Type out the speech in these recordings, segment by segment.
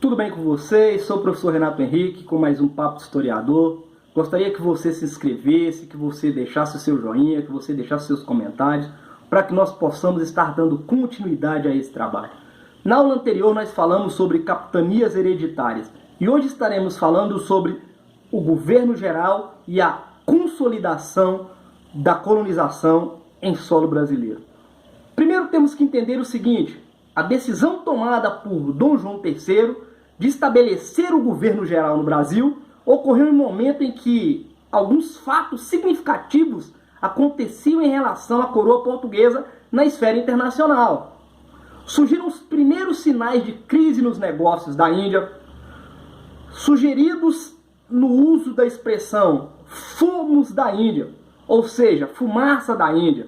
Tudo bem com vocês? Sou o professor Renato Henrique com mais um Papo de Historiador. Gostaria que você se inscrevesse, que você deixasse o seu joinha, que você deixasse seus comentários, para que nós possamos estar dando continuidade a esse trabalho. Na aula anterior nós falamos sobre capitanias hereditárias e hoje estaremos falando sobre o governo geral e a consolidação da colonização em solo brasileiro. Primeiro temos que entender o seguinte: a decisão tomada por Dom João III de estabelecer o governo geral no Brasil ocorreu em um momento em que alguns fatos significativos aconteciam em relação à coroa portuguesa na esfera internacional. Surgiram os primeiros sinais de crise nos negócios da Índia, sugeridos no uso da expressão fumos da Índia, ou seja, fumaça da Índia,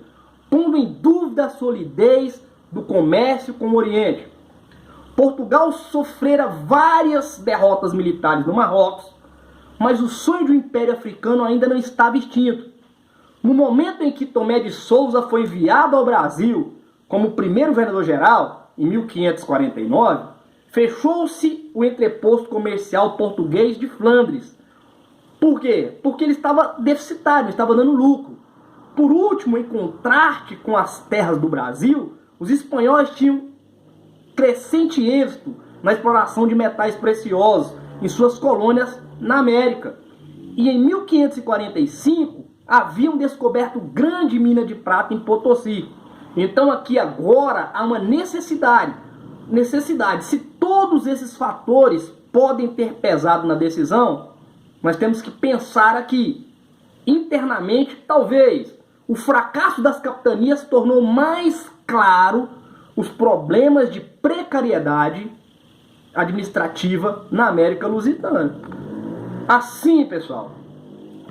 pondo em dúvida a solidez do comércio com o Oriente. Portugal sofrera várias derrotas militares no Marrocos, mas o sonho de um império africano ainda não estava extinto. No momento em que Tomé de Souza foi enviado ao Brasil como primeiro governador-geral, em 1549, fechou-se o entreposto comercial português de Flandres. Por quê? Porque ele estava deficitário, estava dando lucro. Por último, em contraste com as terras do Brasil, os espanhóis tinham crescente êxito na exploração de metais preciosos em suas colônias na América. E em 1545 haviam descoberto grande mina de prata em Potosí. Então aqui agora há uma necessidade. Se todos esses fatores podem ter pesado na decisão, nós temos que pensar aqui, internamente, talvez o fracasso das capitanias tornou mais claro os problemas de precariedade administrativa na América Lusitana. Assim, pessoal,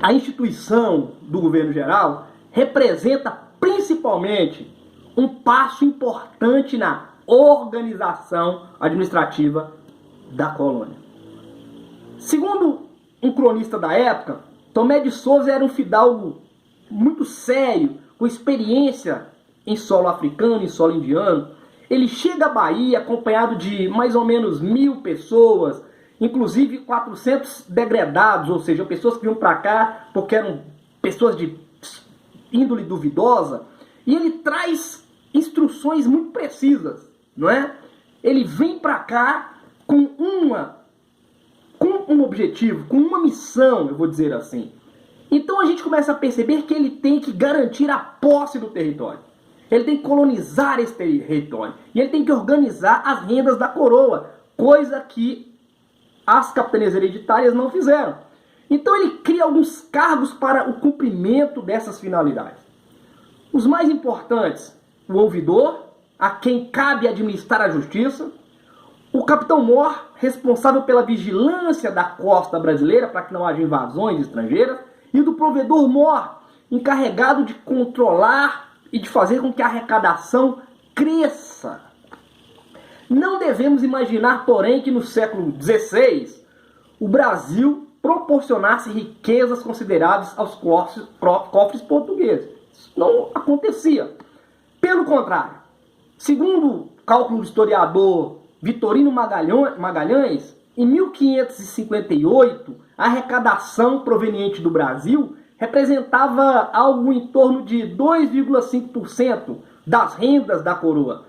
a instituição do governo geral representa principalmente um passo importante na organização administrativa da colônia. Segundo um cronista da época, Tomé de Souza era um fidalgo muito sério, com experiência em solo africano, em solo indiano. Ele chega à Bahia acompanhado de mais ou menos 1000 pessoas, inclusive 400 degredados, ou seja, pessoas que vinham para cá porque eram pessoas de índole duvidosa, e ele traz instruções muito precisas, não é? Ele vem para cá com um objetivo, com uma missão, eu vou dizer assim. Então a gente começa a perceber que ele tem que garantir a posse do território. Ele tem que colonizar esse território. E ele tem que organizar as rendas da coroa, coisa que as capitanias hereditárias não fizeram. Então ele cria alguns cargos para o cumprimento dessas finalidades. Os mais importantes: o ouvidor, a quem cabe administrar a justiça; o capitão-mor, responsável pela vigilância da costa brasileira para que não haja invasões estrangeiras; e do provedor-mor, encarregado de controlar e de fazer com que a arrecadação cresça. Não devemos imaginar, porém, que no século XVI o Brasil proporcionasse riquezas consideráveis aos cofres portugueses. Isso não acontecia. Pelo contrário, segundo o cálculo do historiador Vitorino Magalhães, em 1558, a arrecadação proveniente do Brasil representava algo em torno de 2,5% das rendas da coroa,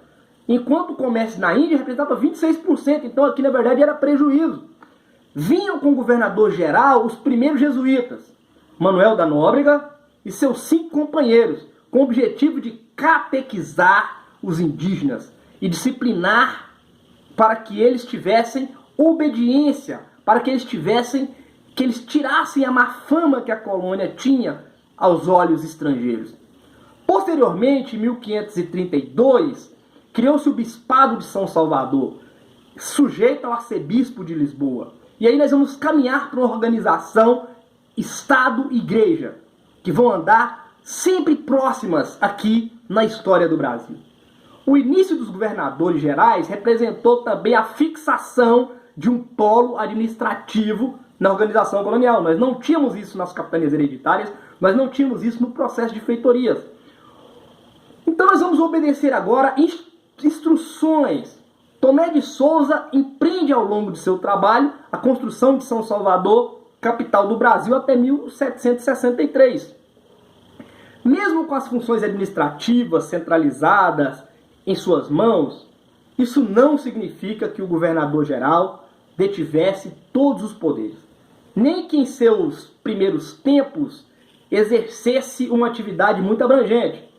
enquanto o comércio na Índia representava 26%, então aqui na verdade era prejuízo. Vinham com o governador-geral os primeiros jesuítas, Manuel da Nóbrega e seus 5 companheiros, com o objetivo de catequizar os indígenas e disciplinar para que eles tivessem obediência, para que eles tirassem a má fama que a colônia tinha aos olhos estrangeiros. Posteriormente, em 1532, criou-se o Bispado de São Salvador, sujeito ao arcebispo de Lisboa. E aí nós vamos caminhar para uma organização Estado-Igreja, que vão andar sempre próximas aqui na história do Brasil. O início dos governadores gerais representou também a fixação de um polo administrativo na organização colonial. Nós não tínhamos isso nas capitanias hereditárias, nós não tínhamos isso no processo de feitorias. Então nós vamos obedecer agora instruções Tomé de Souza empreende ao longo de seu trabalho a construção de São Salvador, capital do Brasil, até 1763. Mesmo com as funções administrativas centralizadas em suas mãos, isso não significa que o governador-geral detivesse todos os poderes, nem que em seus primeiros tempos exercesse uma atividade muito abrangente.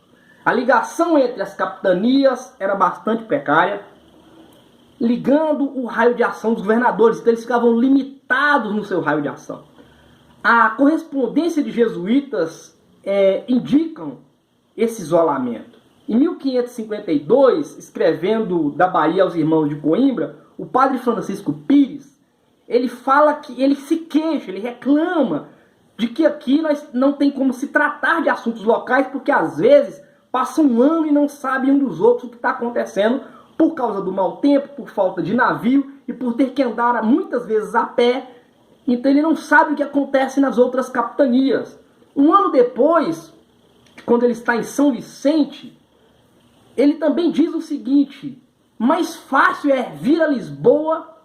A ligação entre as capitanias era bastante precária, ligando o raio de ação dos governadores, então eles ficavam limitados no seu raio de ação. A correspondência de jesuítas indicam esse isolamento. Em 1552, escrevendo da Bahia aos irmãos de Coimbra, o padre Francisco Pires, ele fala que ele se queixa, ele reclama de que aqui nós não tem como se tratar de assuntos locais, porque às vezes passa um ano e não sabe um dos outros o que está acontecendo por causa do mau tempo, por falta de navio e por ter que andar muitas vezes a pé. Então ele não sabe o que acontece nas outras capitanias. Um ano depois, quando ele está em São Vicente, ele também diz o seguinte: mais fácil é vir a Lisboa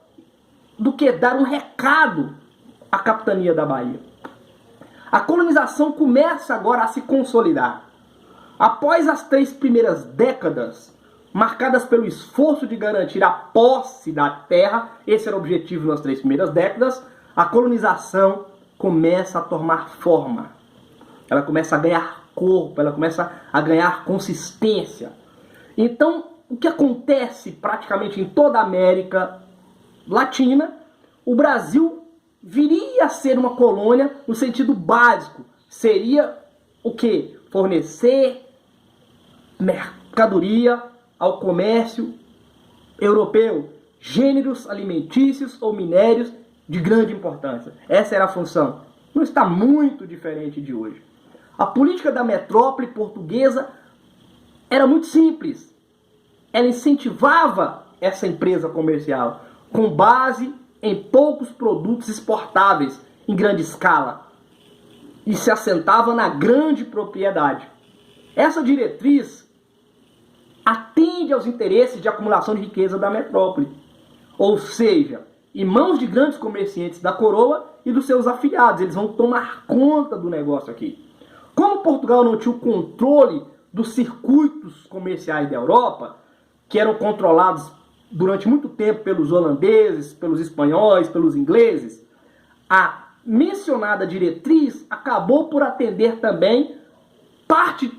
do que dar um recado à capitania da Bahia. A colonização começa agora a se consolidar. Após as 3 primeiras décadas, marcadas pelo esforço de garantir a posse da terra, esse era o objetivo nas 3 primeiras décadas, a colonização começa a tomar forma. Ela começa a ganhar corpo, ela começa a ganhar consistência. Então, o que acontece praticamente em toda a América Latina, o Brasil viria a ser uma colônia no sentido básico. Seria o quê? Fornecer mercadoria ao comércio europeu, gêneros alimentícios ou minérios de grande importância. Essa era a função. Não está muito diferente de hoje. A política da metrópole portuguesa era muito simples. Ela incentivava essa empresa comercial com base em poucos produtos exportáveis em grande escala e se assentava na grande propriedade. Essa diretriz atende aos interesses de acumulação de riqueza da metrópole, ou seja, em mãos de grandes comerciantes da coroa e dos seus afiliados. Eles vão tomar conta do negócio aqui. Como Portugal não tinha o controle dos circuitos comerciais da Europa, que eram controlados durante muito tempo pelos holandeses, pelos espanhóis, pelos ingleses, a mencionada diretriz acabou por atender também parte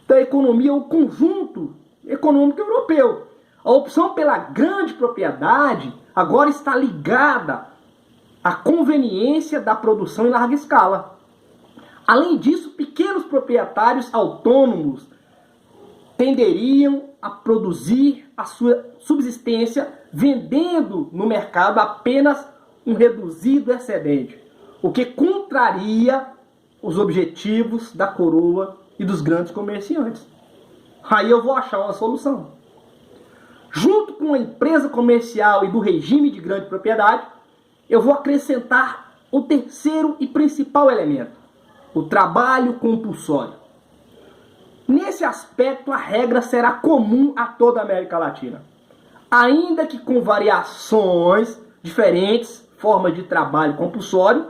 da economia, o conjunto econômico europeu. A opção pela grande propriedade agora está ligada à conveniência da produção em larga escala. Além disso, pequenos proprietários autônomos tenderiam a produzir a sua subsistência vendendo no mercado apenas um reduzido excedente, o que contraria os objetivos da coroa e dos grandes comerciantes. Aí eu vou achar uma solução. Junto com a empresa comercial e do regime de grande propriedade, eu vou acrescentar o terceiro e principal elemento: o trabalho compulsório. Nesse aspecto, a regra será comum a toda a América Latina. Ainda que com variações diferentes, formas de trabalho compulsório,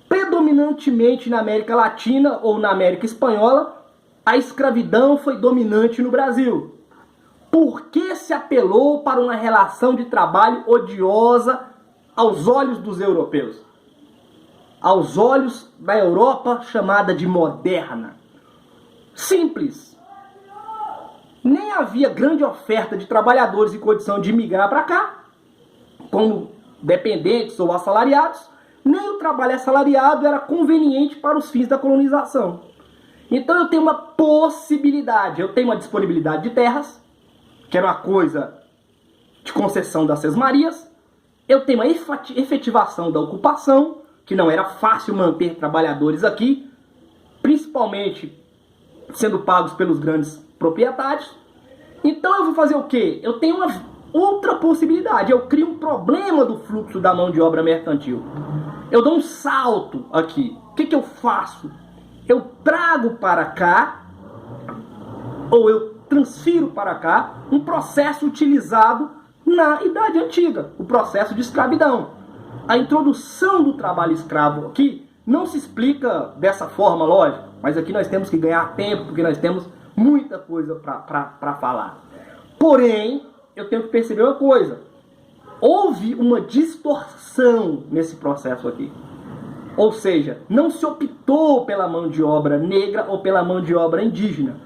predominantemente na América Latina ou na América Espanhola, a escravidão foi dominante no Brasil. Por que se apelou para uma relação de trabalho odiosa aos olhos dos europeus? Aos olhos da Europa chamada de moderna. Simples. Nem havia grande oferta de trabalhadores em condição de migrar para cá, como dependentes ou assalariados, nem o trabalho assalariado era conveniente para os fins da colonização. Então eu tenho uma possibilidade, eu tenho uma disponibilidade de terras, que era uma coisa de concessão das sesmarias, eu tenho a efetivação da ocupação, que não era fácil manter trabalhadores aqui, principalmente sendo pagos pelos grandes proprietários. Então eu vou fazer o quê? Eu tenho uma outra possibilidade. Eu crio um problema do fluxo da mão de obra mercantil. Eu dou um salto aqui. O que eu faço? Eu trago para cá, ou eu transfiro para cá um processo utilizado na Idade Antiga, o processo de escravidão. A introdução do trabalho escravo aqui não se explica dessa forma, lógico, mas aqui nós temos que ganhar tempo, porque nós temos muita coisa para falar. Porém, eu tenho que perceber uma coisa. Houve uma distorção nesse processo aqui. Ou seja, não se optou pela mão de obra negra ou pela mão de obra indígena.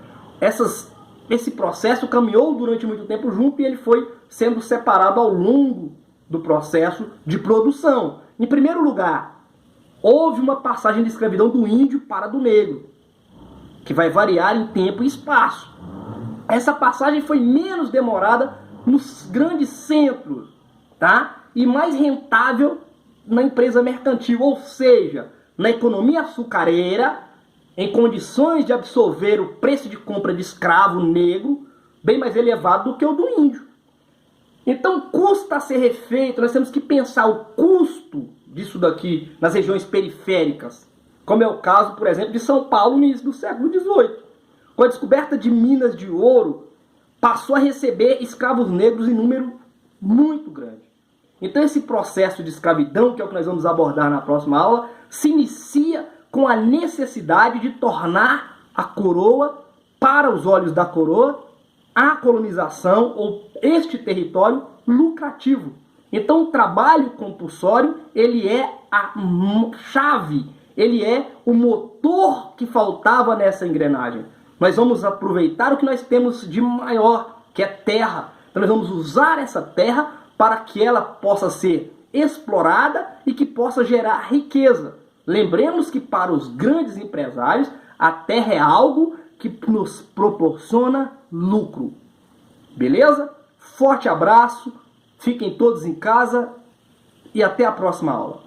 Esse processo caminhou durante muito tempo junto e ele foi sendo separado ao longo do processo de produção. Em primeiro lugar, houve uma passagem de escravidão do índio para do negro, que vai variar em tempo e espaço. Essa passagem foi menos demorada nos grandes centros, tá? E mais rentável na empresa mercantil, ou seja, na economia açucareira, em condições de absorver o preço de compra de escravo negro bem mais elevado do que o do índio. Então custa ser refeito, nós temos que pensar o custo disso daqui nas regiões periféricas, como é o caso, por exemplo, de São Paulo no início do século XVIII. Com a descoberta de minas de ouro, passou a receber escravos negros em número muito grande. Então esse processo de escravidão, que é o que nós vamos abordar na próxima aula, se inicia com a necessidade de tornar a coroa, para os olhos da coroa, a colonização ou este território lucrativo. Então o trabalho compulsório, ele é a chave, ele é o motor que faltava nessa engrenagem. Nós vamos aproveitar o que nós temos de maior, que é terra. Então nós vamos usar essa terra para que ela possa ser explorada e que possa gerar riqueza. Lembremos que para os grandes empresários, a terra é algo que nos proporciona lucro. Beleza? Forte abraço, fiquem todos em casa e até a próxima aula.